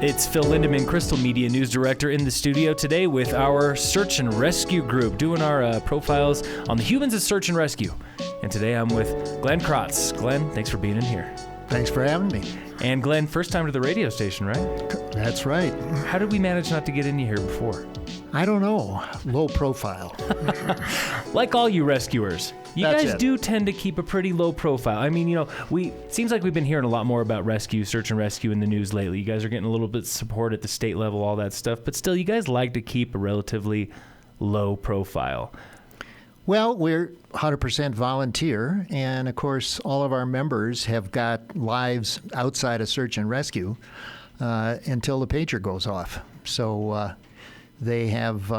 It's Phil Lindeman, Crystal Media News Director, in the studio today with our Search and Rescue group, doing our profiles on the humans at Search and Rescue. And today I'm with Glen Kraatz. Glen, thanks for being in here. Thanks for having me. And Glen, first time to the radio station, right? That's right. How did we manage not to get in here before? I don't know. Low profile. Like all you rescuers. You That's guys it. do tend to keep a pretty low profile. I mean, seems like we've been hearing a lot more about rescue, search and rescue in the news lately. You guys are getting a little bit of support at the state level, all that stuff. But still, you guys like to keep a relatively low profile. Well, we're 100% volunteer, and of course, all of our members have got lives outside of search and rescue until the pager goes off. So they have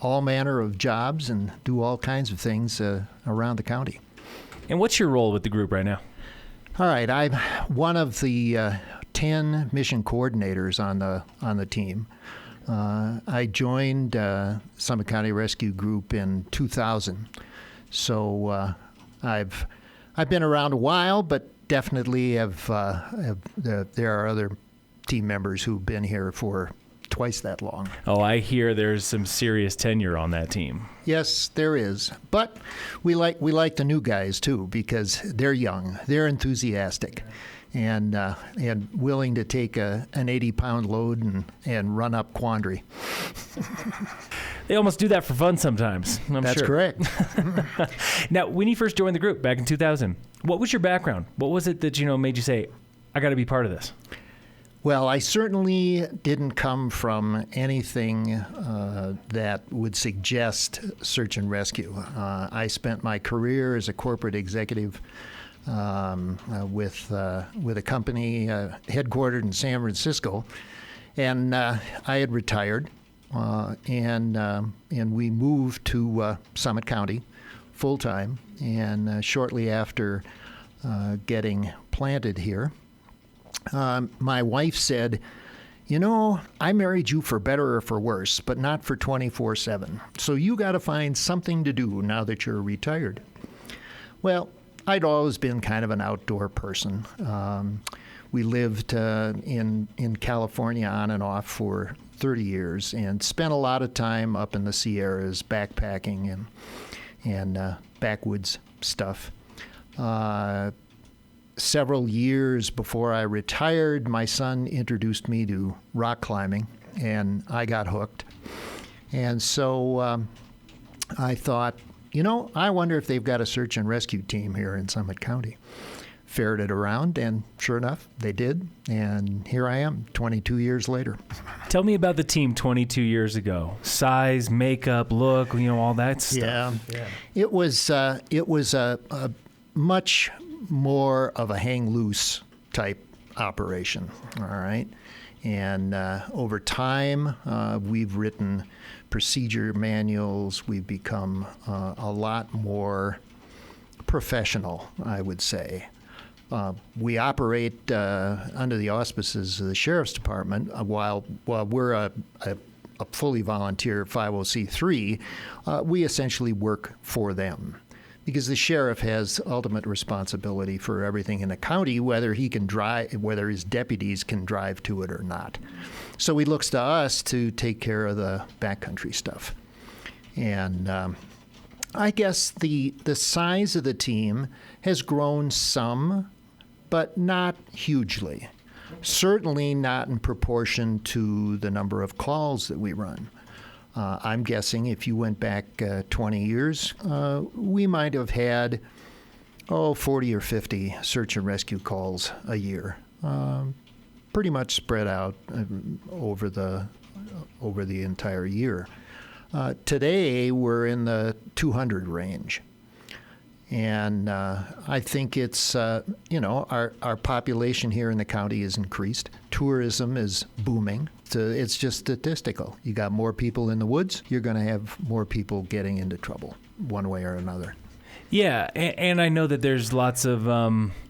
all manner of jobs and do all kinds of things around the county. And what's your role with the group right now? All right, I'm one of the 10 mission coordinators on the team. I joined Summit County Rescue Group in 2000, so I've been around a while, but definitely there are other team members who've been here for twice that long. Oh, I hear there's some serious tenure on that team. Yes, there is, but we like the new guys too because they're young, they're enthusiastic. And willing to take an 80-pound load and run up Quandary. They almost do that for fun sometimes, I'm That's sure. correct. Now, when you first joined the group back in 2000, what was your background? What was it that made you say, I got to be part of this? Well, I certainly didn't come from anything that would suggest search and rescue. I spent my career as a corporate executive with a company headquartered in San Francisco, and I had retired, and we moved to Summit County full time. And shortly after getting planted here, my wife said, I married you for better or for worse, but not for 24/7. So you got to find something to do now that you're retired. Well, I'd always been kind of an outdoor person. We lived in California on and off for 30 years and spent a lot of time up in the Sierras backpacking and backwoods stuff. Several years before I retired, my son introduced me to rock climbing, and I got hooked. And so I thought, I wonder if they've got a search and rescue team here in Summit County. Ferreted around, and sure enough, they did. And here I am, 22 years later. Tell me about the team 22 years ago. Size, makeup, look, all that stuff. Yeah. It was a much more of a hang loose type operation. All right. And over time, we've written procedure manuals. We've become a lot more professional, I would say. We operate under the auspices of the Sheriff's Department. While we're a fully volunteer 50c3, we essentially work for them. Because the sheriff has ultimate responsibility for everything in the county, whether his deputies can drive to it or not. So he looks to us to take care of the backcountry stuff. And I guess the size of the team has grown some, but not hugely. Certainly not in proportion to the number of calls that we run. I'm guessing if you went back 20 years, we might have had 40 or 50 search and rescue calls a year, pretty much spread out over the entire year. Today, we're in the 200 range. And I think it's, our population here in the county is increased. Tourism is booming. It's just statistical. You got more people in the woods, you're going to have more people getting into trouble one way or another. Yeah, and I know that there's lots of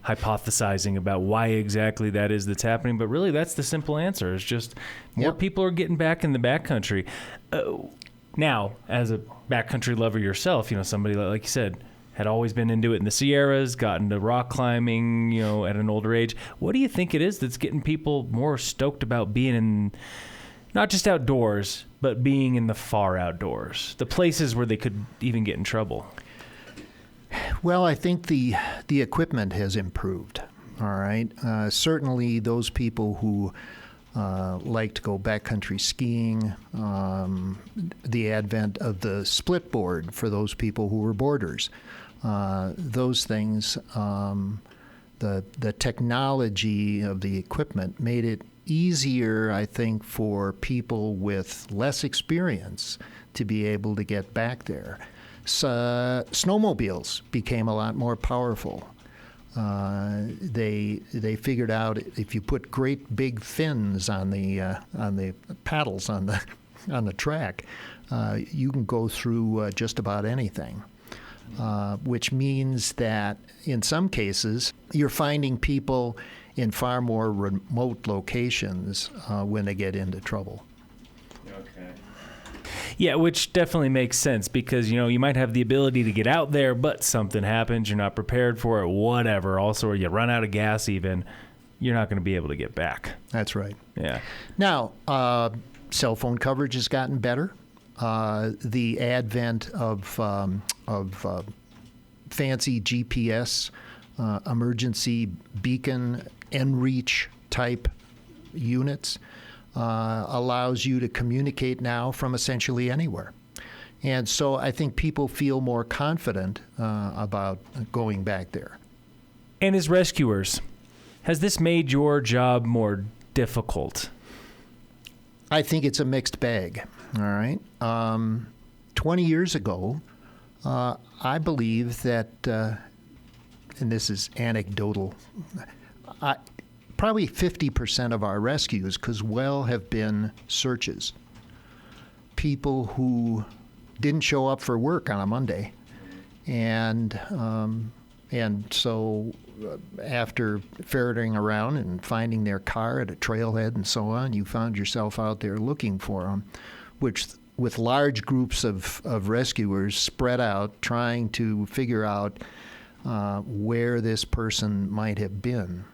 hypothesizing about why exactly that is that's happening, but really that's the simple answer. It's just more people are getting back in the backcountry. Now, as a backcountry lover yourself, somebody like you said, had always been into it in the Sierras, got into rock climbing, at an older age. What do you think it is that's getting people more stoked about being in, not just outdoors, but being in the far outdoors, the places where they could even get in trouble? Well, I think the equipment has improved. All right. Certainly, those people who like to go backcountry skiing, the advent of the split board for those people who were boarders, those things, the technology of the equipment made it easier, I think, for people with less experience to be able to get back there. So, snowmobiles became a lot more powerful. They figured out if you put great big fins on the paddles on the track, you can go through just about anything. Which means that in some cases you're finding people in far more remote locations when they get into trouble. Okay. Yeah, which definitely makes sense because, you might have the ability to get out there, but something happens, you're not prepared for it, whatever. Also, you run out of gas even, you're not going to be able to get back. That's right. Yeah. Now, cell phone coverage has gotten better. The advent of fancy GPS, emergency beacon, NREACH type units allows you to communicate now from essentially anywhere. And so I think people feel more confident about going back there. And as rescuers, has this made your job more difficult? I think it's a mixed bag. All right. 20 years ago, I believe that, and this is anecdotal, probably 50% of our rescues have been searches. People who didn't show up for work on a Monday, and so after ferreting around and finding their car at a trailhead and so on, you found yourself out there looking for them, which with large groups of rescuers spread out trying to figure out where this person might have been.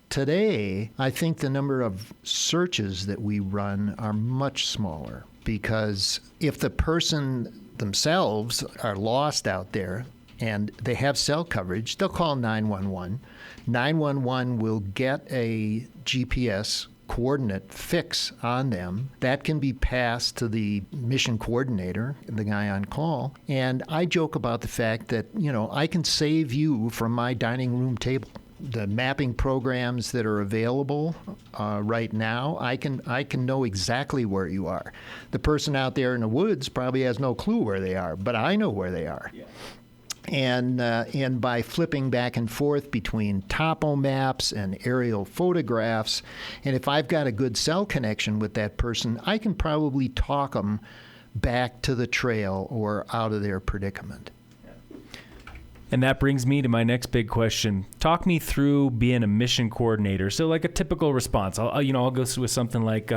Today, I think the number of searches that we run are much smaller because if the person themselves are lost out there and they have cell coverage, they'll call 911. 911 will get a GPS coordinate fix on them. That can be passed to the mission coordinator, the guy on call. And I joke about the fact that, I can save you from my dining room table. The mapping programs that are available right now, I can know exactly where you are. The person out there in the woods probably has no clue where they are, but I know where they are. Yeah. And by flipping back and forth between topo maps and aerial photographs, and if I've got a good cell connection with that person, I can probably talk them back to the trail or out of their predicament. And that brings me to my next big question. Talk me through being a mission coordinator. So like a typical response, I'll go with something like,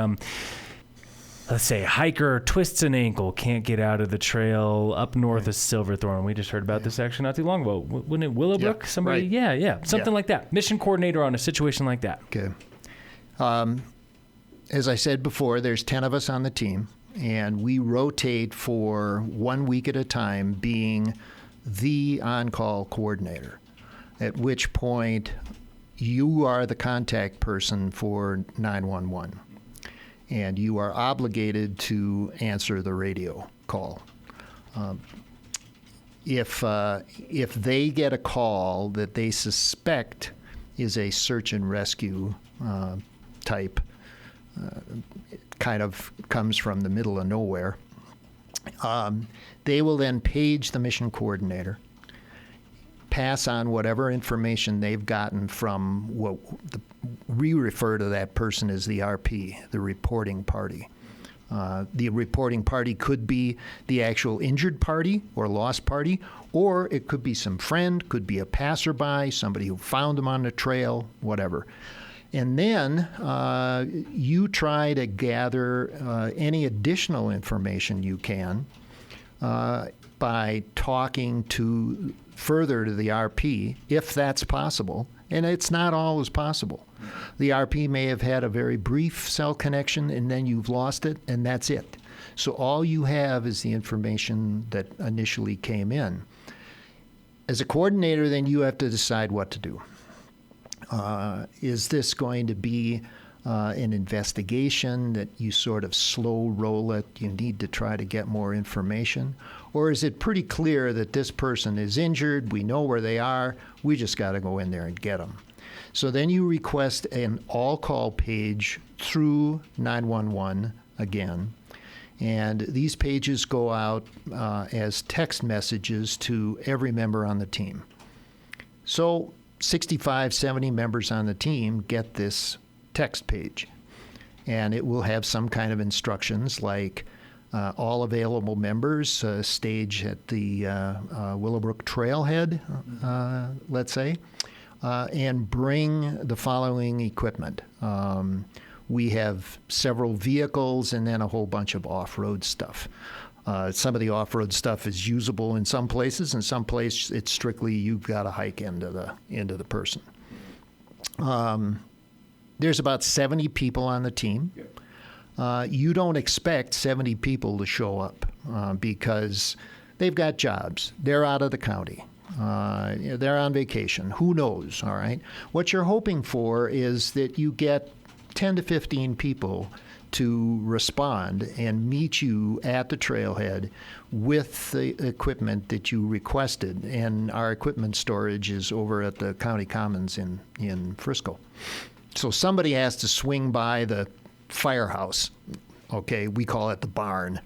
let's say a hiker twists an ankle, can't get out of the trail up north of Silverthorne. We just heard about this actually not too long ago. Wasn't it Willowbrook? Yeah, somebody? right. Yeah. Something like that. Mission coordinator on a situation like that. Okay. As I said before, there's 10 of us on the team, and we rotate for 1 week at a time being the on-call coordinator, at which point you are the contact person for 911, and you are obligated to answer the radio call. If they get a call that they suspect is a search and rescue type, it kind of comes from the middle of nowhere, they will then page the mission coordinator, pass on whatever information they've gotten from we refer to that person as the RP, the reporting party. The reporting party could be the actual injured party or lost party, or it could be some friend, could be a passerby, somebody who found them on the trail, whatever. And then you try to gather any additional information you can by talking to further to the RP, if that's possible, and it's not always possible. The RP may have had a very brief cell connection, and then you've lost it, and that's it. So all you have is the information that initially came in. As a coordinator, then you have to decide what to do. Is this going to be an investigation that you sort of slow roll it? You need to try to get more information? Or is it pretty clear that this person is injured, we know where they are, we just got to go in there and get them? So then you request an all-call page through 911 again. And these pages go out as text messages to every member on the team. So 65, 70 members on the team get this text page. And it will have some kind of instructions like all available members stage at the Willowbrook Trailhead, let's say, and bring the following equipment. We have several vehicles and then a whole bunch of off-road stuff. Some of the off-road stuff is usable in some places. In some places, it's strictly you've got to hike into the person. There's about 70 people on the team. You don't expect 70 people to show up because they've got jobs. They're out of the county. They're on vacation. Who knows, all right? What you're hoping for is that you get 10 to 15 people to respond and meet you at the trailhead with the equipment that you requested. And our equipment storage is over at the County Commons in Frisco. So somebody has to swing by the firehouse, okay, we call it the barn,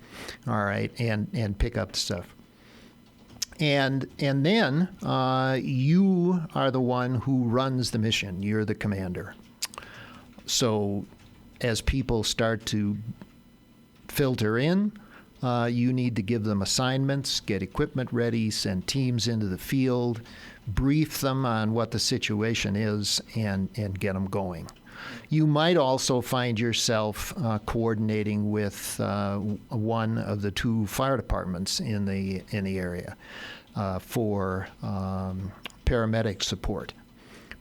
all right, and pick up the stuff. And then you are the one who runs the mission. You're the commander. So as people start to filter in, you need to give them assignments, get equipment ready, send teams into the field, brief them on what the situation is, and get them going. You might also find yourself coordinating with one of the two fire departments in the area for paramedic support,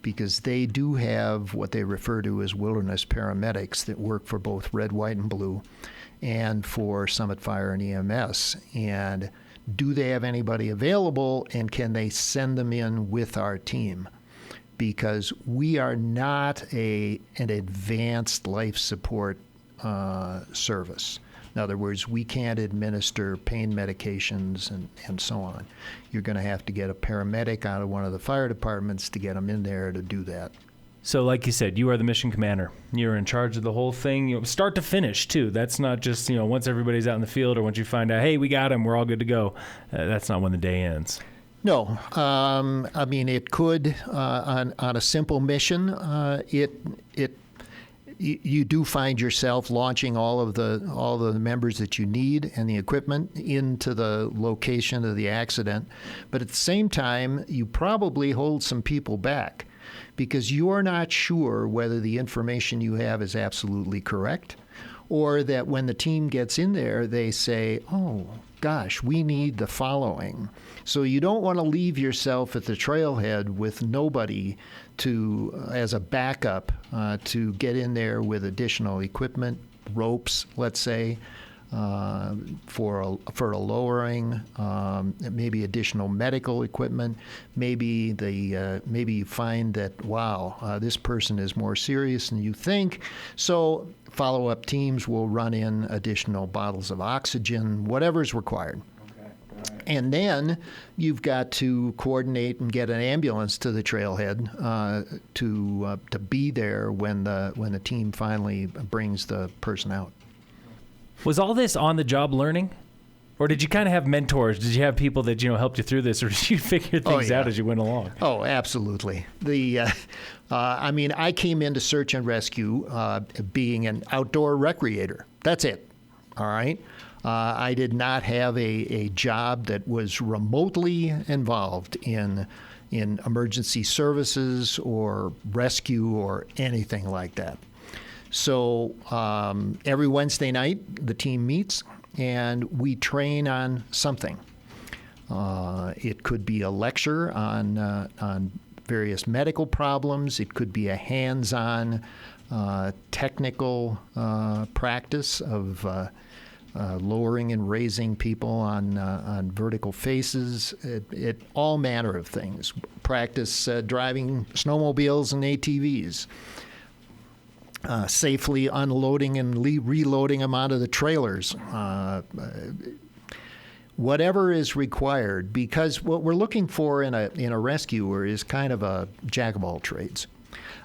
because they do have what they refer to as wilderness paramedics that work for both Red, White, and Blue and for Summit Fire and EMS. And do they have anybody available, and can they send them in with our team? Because we are not an advanced life support service. In other words, we can't administer pain medications and so on. You're going to have to get a paramedic out of one of the fire departments to get them in there to do that. So like you said, you are the mission commander. You're in charge of the whole thing, start to finish, too. That's not just, once everybody's out in the field or once you find out, hey, we got him, we're all good to go. That's not when the day ends. No. I mean, it could, on a simple mission, you do find yourself launching all of the members that you need and the equipment into the location of the accident. But at the same time, you probably hold some people back because you're not sure whether the information you have is absolutely correct, or that when the team gets in there, they say, oh, gosh, we need the following. So you don't want to leave yourself at the trailhead with nobody as a backup to get in there with additional equipment, ropes, let's say, for a lowering, maybe additional medical equipment. Maybe you find that, wow, this person is more serious than you think. So follow-up teams will run in additional bottles of oxygen, whatever's required. And then you've got to coordinate and get an ambulance to the trailhead to be there when the team finally brings the person out. Was all this on-the-job learning? Or did you kind of have mentors? Did you have people that helped you through this, or did you figure things out as you went along? Oh, absolutely. I mean, I came into search and rescue being an outdoor recreator. That's it. All right. I did not have a job that was remotely involved in emergency services or rescue or anything like that. So every Wednesday night, the team meets and we train on something. It could be a lecture on various medical problems. It could be a hands-on technical practice of lowering and raising people on vertical faces. It all manner of things. Practice driving snowmobiles and ATVs. Safely unloading and reloading them out of the trailers. Whatever is required, because what we're looking for in a rescuer is kind of a jack of all trades.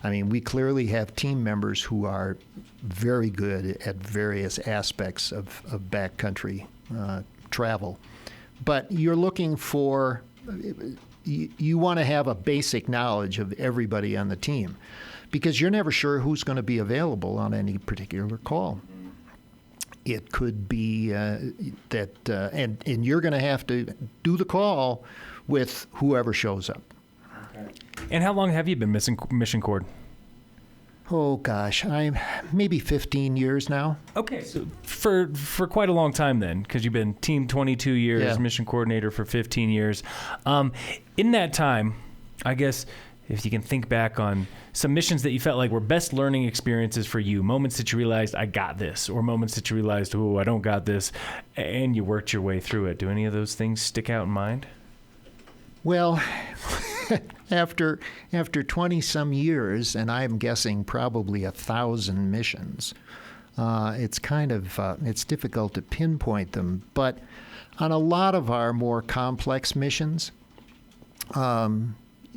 I mean, we clearly have team members who are very good at various aspects of backcountry travel, but you're looking for, you want to have a basic knowledge of everybody on the team, because you're never sure who's going to be available on any particular call. It could be that, and you're going to have to do the call with whoever shows up. Okay. And how long have you been missing Mission Cord? Oh gosh, I'm maybe 15 years now. Okay, so for quite a long time then, because you've been Team 22 years, yeah. Mission Coordinator for 15 years. In that time, I guess, if you can think back on some missions that you felt like were best learning experiences for you, moments that you realized, I got this, or moments that you realized, oh, I don't got this, and you worked your way through it. Do any of those things stick out in mind? Well, after 20-some years, and I'm guessing probably 1,000 missions, it's kind of, it's difficult to pinpoint them. But on a lot of our more complex missions,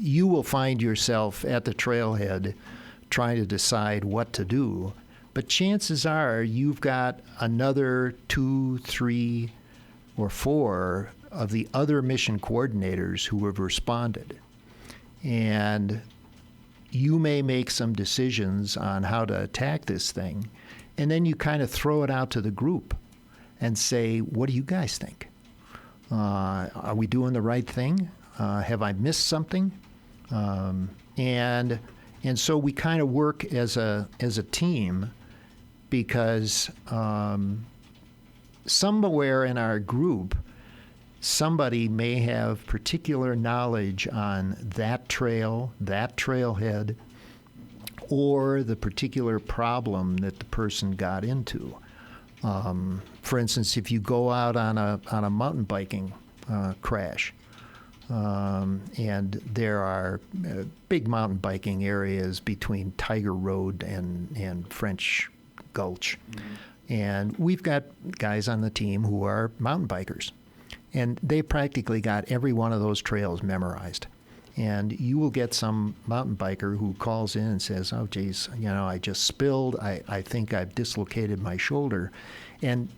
you will find yourself at the trailhead trying to decide what to do. But chances are you've got another 2, 3, or 4 of the other mission coordinators who have responded. And you may make some decisions on how to attack this thing. And then you kind of throw it out to the group and say, what do you guys think? Are we doing the right thing? Have I missed something? And so we kind of work as a team, because somewhere in our group, somebody may have particular knowledge on that trail, that trailhead, or the particular problem that the person got into. For instance, if you go out on a mountain biking crash, and there are big mountain biking areas between Tiger Road and French Gulch. Mm-hmm. And we've got guys on the team who are mountain bikers. And they practically got every one of those trails memorized. And you will get some mountain biker who calls in and says, oh, geez, I just spilled. I think I've dislocated my shoulder. And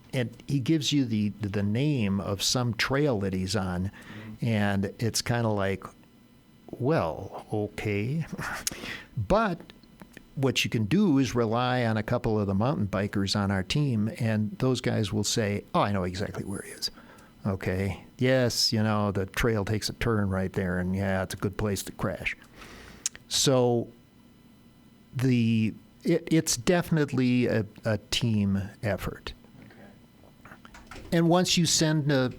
he gives you the name of some trail that he's on. And it's kind of like, well, okay. But what you can do is rely on a couple of the mountain bikers on our team, and those guys will say, oh, I know exactly where he is. Okay, yes, the trail takes a turn right there, and yeah, it's a good place to crash. So it's definitely a team effort. Okay. And once you send the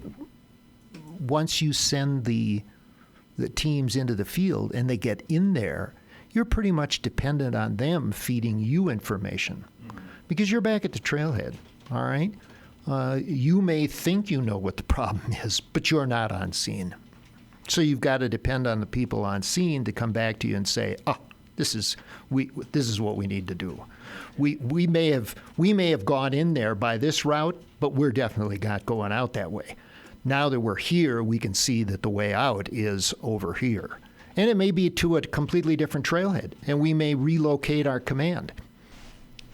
teams into the field and they get in there, you're pretty much dependent on them feeding you information, because you're back at the trailhead, all right? You may think you know what the problem is, but you're not on scene. So you've got to depend on the people on scene to come back to you and say, oh, this is what we need to do. We may have gone in there by this route, but we're definitely not going out that way. Now that we're here, we can see that the way out is over here. And it may be to a completely different trailhead, and we may relocate our command.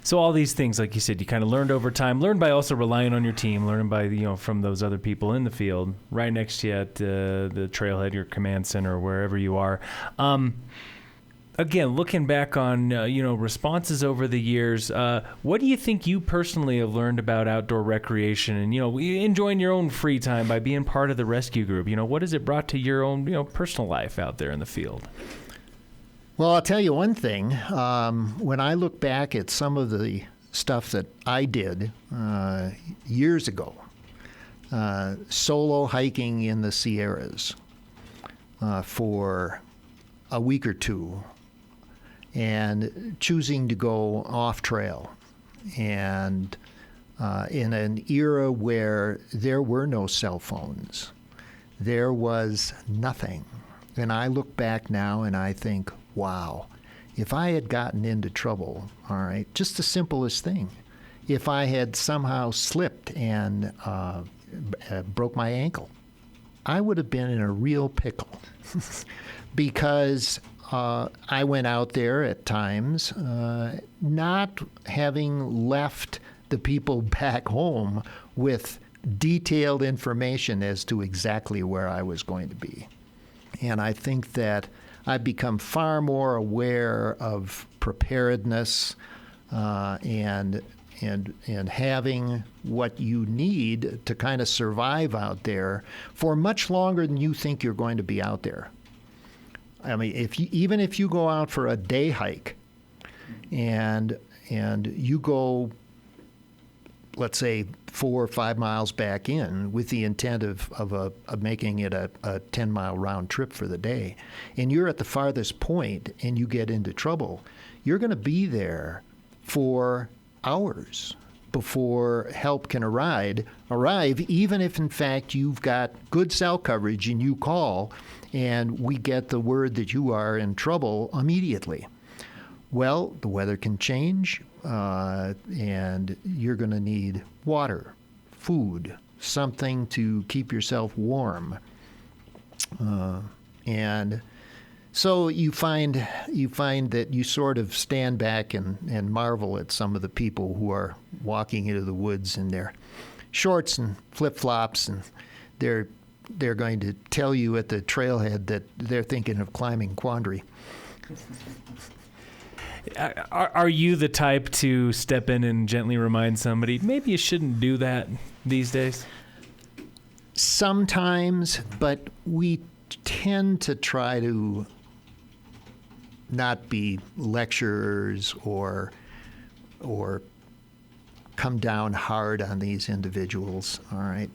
So all these things, like you said, you kind of learned over time, learned by also relying on your team, learning by, from those other people in the field, right next to you at the trailhead, your command center, wherever you are. Again, looking back on, responses over the years, what do you think you personally have learned about outdoor recreation and, enjoying your own free time by being part of the rescue group? What has it brought to your own, personal life out there in the field? Well, I'll tell you one thing. When I look back at some of the stuff that I did years ago, solo hiking in the Sierras for a week or two and choosing to go off trail. And in an era where there were no cell phones, there was nothing. And I look back now and I think, wow, if I had gotten into trouble, all right, just the simplest thing, if I had somehow slipped and broke my ankle, I would have been in a real pickle because I went out there at times not having left the people back home with detailed information as to exactly where I was going to be. And I think that I've become far more aware of preparedness and having what you need to kind of survive out there for much longer than you think you're going to be out there. I mean, even if you go out for a day hike and you go, let's say, 4 or 5 miles back in with the intent of making it a 10-mile round trip for the day, and you're at the farthest point and you get into trouble, you're going to be there for hours before help can arrive, even if in fact you've got good cell coverage and you call and we get the word that you are in trouble immediately. Well, the weather can change, and you're going to need water, food, something to keep yourself warm. And so you find that you sort of stand back and marvel at some of the people who are walking into the woods in their shorts and flip-flops, and they're going to tell you at the trailhead that they're thinking of climbing Quandary. Are you the type to step in and gently remind somebody, maybe you shouldn't do that these days? Sometimes, but we tend to try to not be lecturers or come down hard on these individuals, all right?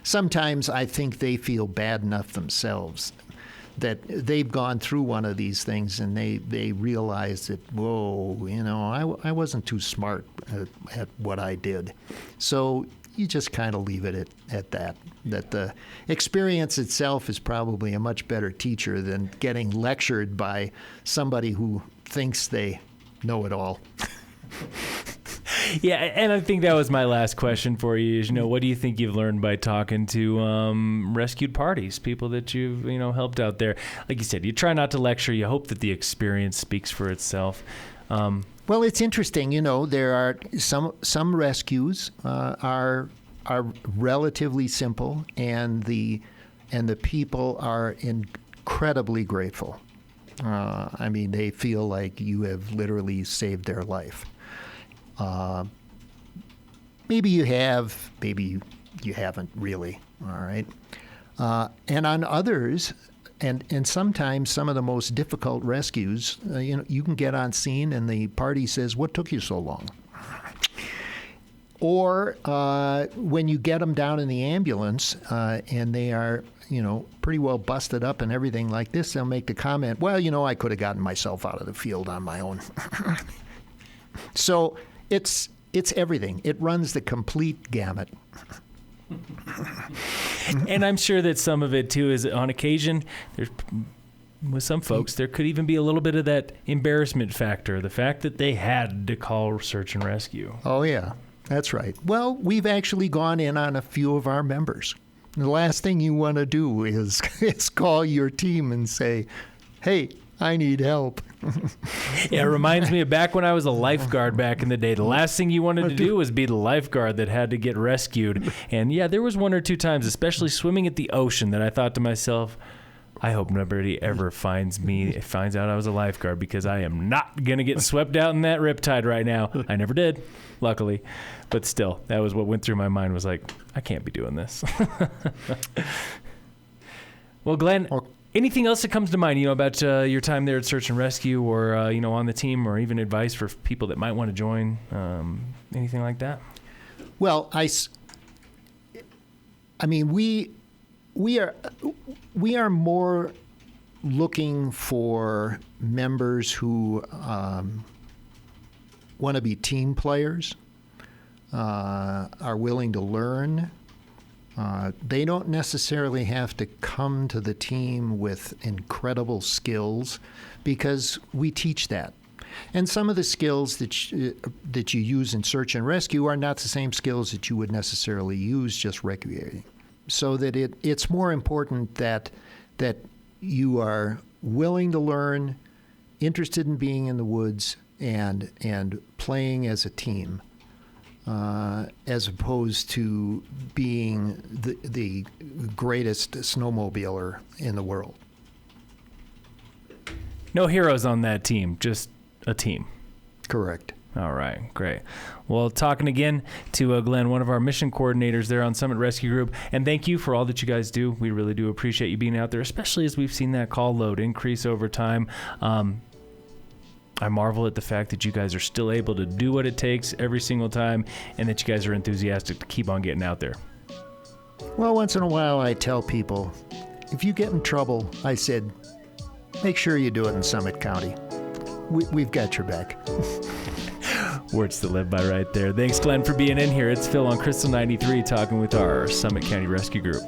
Sometimes I think they feel bad enough themselves that they've gone through one of these things and they realize that, whoa, I wasn't too smart at what I did. So you just kind of leave it at that the experience itself is probably a much better teacher than getting lectured by somebody who thinks they know it all. Yeah, and I think that was my last question for you is, what do you think you've learned by talking to rescued parties, people that you've, helped out there? Like you said, you try not to lecture. You hope that the experience speaks for itself. Well, it's interesting. There are some rescues are relatively simple, and the people are incredibly grateful. I mean, they feel like you have literally saved their life. Maybe you have, maybe you haven't really, all right? And on others, and sometimes some of the most difficult rescues, you can get on scene and the party says, "What took you so long?" Or when you get them down in the ambulance and they are, pretty well busted up and everything like this, they'll make the comment, "Well, I could have gotten myself out of the field on my own." So it's everything. It runs the complete gamut. And I'm sure that some of it too is on occasion with some folks there could even be a little bit of that embarrassment factor, the fact that they had to call search and rescue. Oh yeah, that's right. Well, we've actually gone in on a few of our members. The last thing you want to do is call your team and say, "Hey, I need help." Yeah, it reminds me of back when I was a lifeguard back in the day. The last thing you wanted to do was be the lifeguard that had to get rescued. And yeah, there was one or two times, especially swimming at the ocean, that I thought to myself, I hope nobody ever finds out I was a lifeguard, because I am not going to get swept out in that riptide right now. I never did, luckily. But still, that was what went through my mind, was like, I can't be doing this. Well, Glenn, anything else that comes to mind, about your time there at Search and Rescue, or on the team, or even advice for people that might want to join? Anything like that? Well, I mean, we are more looking for members who want to be team players, are willing to learn. They don't necessarily have to come to the team with incredible skills, because we teach that. And some of the skills that you use in search and rescue are not the same skills that you would necessarily use just recreating. So that it's more important that you are willing to learn, interested in being in the woods, and playing as a team, as opposed to being the greatest snowmobiler in the world. No heroes on that team, just a team. Correct. All right, great. Well, talking again to Glenn, one of our mission coordinators there on Summit Rescue Group, and thank you for all that you guys do. We really do appreciate you being out there, especially as we've seen that call load increase over time. I marvel at the fact that you guys are still able to do what it takes every single time, and that you guys are enthusiastic to keep on getting out there. Well, once in a while I tell people, if you get in trouble, I said, make sure you do it in Summit County. We've got your back. Words to live by right there. Thanks, Glenn, for being in here. It's Phil on Crystal 93 talking with our Summit County Rescue Group.